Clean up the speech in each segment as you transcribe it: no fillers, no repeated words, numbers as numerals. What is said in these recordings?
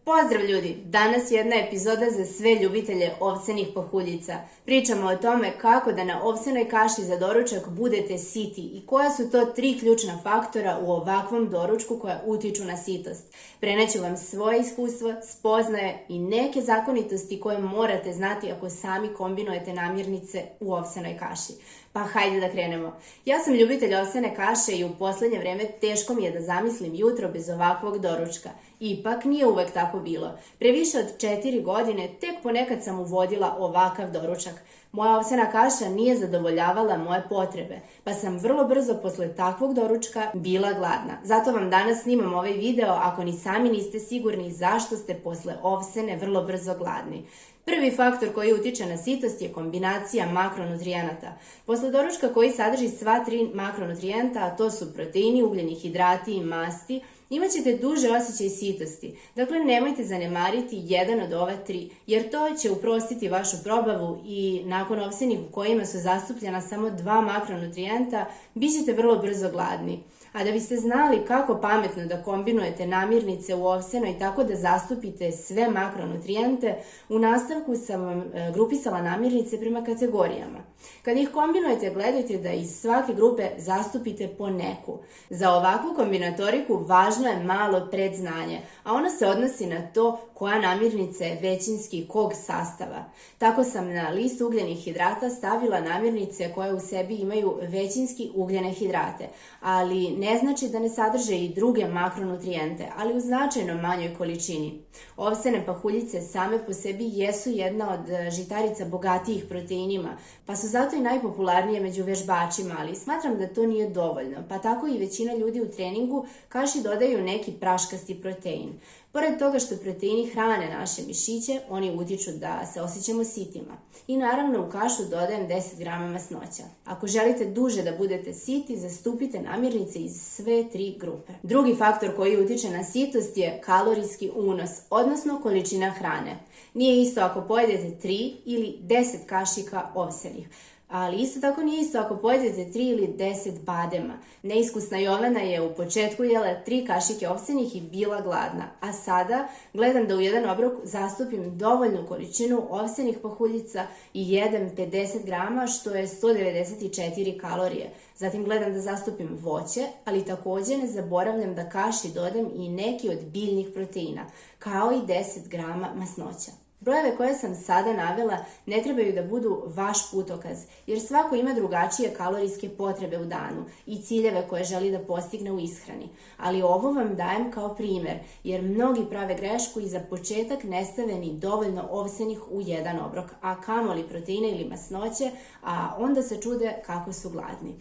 Pozdrav ljudi! Danas je jedna epizoda za sve ljubitelje ovsenih pahuljica. Pričamo o tome kako da na ovsenoj kaši za doručak budete siti i koja su to 3 ključna faktora u ovakvom doručku koja utiču na sitost. Preneću vam svoje iskustvo, spoznaje i neke zakonitosti koje morate znati ako sami kombinujete namirnice u ovsenoj kaši. Pa hajde da krenemo. Ja sam ljubitelj ovsene kaše i u poslednje vreme teško mi je da zamislim jutro bez ovakvog doručka. Ipak nije uvek tako bilo. Pre više od 4 godine tek ponekad sam uvodila ovakav doručak. Moja ovsena kaša nije zadovoljavala moje potrebe, pa sam vrlo brzo posle takvog doručka bila gladna. Zato vam danas snimam ovaj video ako ni sami niste sigurni zašto ste posle ovsene vrlo brzo gladni. Prvi faktor koji utiče na sitost je kombinacija makronutrijenata. Posle doručka koji sadrži sva 3 makronutrijenta, a to su proteini, ugljeni hidrati i masti, imat ćete duže osjećaj sitosti. Dakle, nemojte zanemariti jedan od ova 3, jer to će uprostiti vašu probavu i nakon ovsenih u kojima su zastupljena samo 2 makronutrijenta, bit ćete vrlo brzo gladni. A da biste znali kako pametno da kombinujete namirnice u ovsenoj tako da zastupite sve makronutrijente, u nastavku sam vam grupisala namirnice prema kategorijama. Kad ih kombinujete, gledajte da iz svake grupe zastupite po neku. Za ovakvu kombinatoriku važno je malo predznanje, a ono se odnosi na to koja namirnica je većinski kog sastava. Tako sam na listu ugljenih hidrata stavila namirnice koje u sebi imaju većinski ugljene hidrate, ali ne znači da ne sadrže i druge makronutrijente, ali u značajno manjoj količini. Ovsene pahuljice same po sebi jesu jedna od žitarica bogatijih proteinima, pa su zato i najpopularnije među vežbačima, ali smatram da to nije dovoljno, pa tako i većina ljudi u treningu kaši dodaju neki praškasti protein. Pored toga što proteini hrane naše mišiće, oni utiču da se osjećamo sitima. I naravno u kašu dodajem 10 grama masnoća. Ako želite duže da budete siti, zastupite namirnice iz sve 3 grupe. Drugi faktor koji utiče na sitost je kalorijski unos, odnosno količina hrane. Nije isto ako pojedete 3 ili 10 kašika ovsenih. Ali isto tako nije isto ako pojedete 3 ili 10 badema. Neiskusna Jovana je u početku jela 3 kašike ovsenih i bila gladna, a sada gledam da u jedan obrok zastupim dovoljnu količinu ovsenih pahuljica i jedem 50 grama, što je 194 kalorije. Zatim gledam da zastupim voće, ali takođe ne zaboravljam da kaši dodam i neki od biljnih proteina, kao i 10 grama masnoća. Brojeve koje sam sada navela ne trebaju da budu vaš putokaz, jer svako ima drugačije kalorijske potrebe u danu i ciljeve koje želi da postigne u ishrani. Ali ovo vam dajem kao primer, jer mnogi prave grešku i za početak ne stave ni dovoljno ovsenih u jedan obrok, a kamoli proteine ili masnoće, a onda se čude kako su gladni.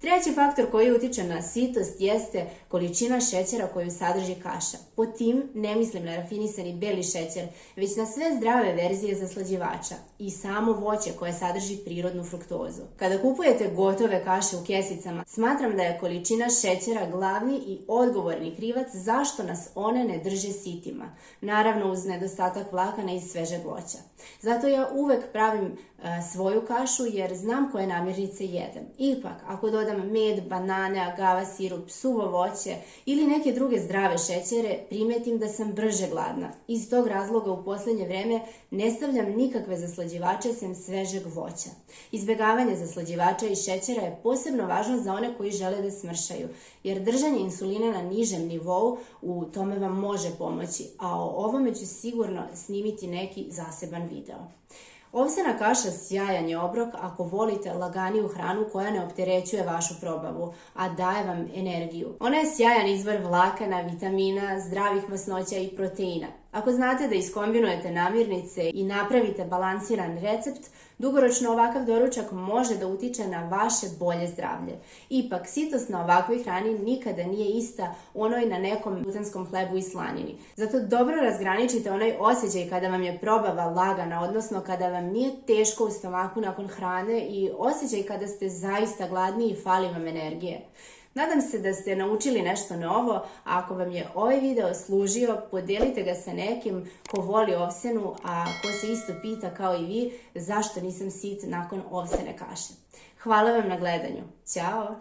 Treći faktor koji utiče na sitost jeste količina šećera koju sadrži kaša. Pod tim ne mislim na rafinisani beli šećer, već na sve zdrave verzije zaslađivača i samo voće koje sadrži prirodnu fruktozu. Kada kupujete gotove kaše u kesicama, smatram da je količina šećera glavni i odgovorni krivac zašto nas one ne drže sitima. Naravno uz nedostatak vlakana iz svežeg voća. Zato ja uvek pravim svoju kašu jer znam koje namirnice jedem. Ipak, ako dodam med, banane, agava sirup, suvo voće ili neke druge zdrave šećere, primetim da sam brže gladna. Iz tog razloga u poslednje vreme ne stavljam nikakve zaslađivače sem svežeg voća. Izbegavanje zaslađivača i šećera je posebno važno za one koji žele da smršaju, jer držanje insulina na nižem nivou u tome vam može pomoći, a o ovome ću sigurno snimiti neki zaseban video. Ovsena kaša sjajan je obrok ako volite laganiju hranu koja ne opterećuje vašu probavu, a daje vam energiju. Ona je sjajan izvor vlakana, vitamina, zdravih masnoća i proteina. Ako znate da iskombinujete namirnice i napravite balansiran recept, dugoročno ovakav doručak može da utiče na vaše bolje zdravlje. Ipak, sitost na ovakvoj hrani nikada nije ista onoj na nekom glutenskom hlebu i slanini. Zato dobro razgraničite onaj osjećaj kada vam je probava lagana, odnosno kada vam nije teško u stomaku nakon hrane i osjećaj kada ste zaista gladni i fali vam energije. Nadam se da ste naučili nešto novo, a ako vam je ovaj video služio, podelite ga sa nekim ko voli ovsenu, a ko se isto pita kao i vi zašto nisam sit nakon ovsene kaše. Hvala vam na gledanju. Ćao!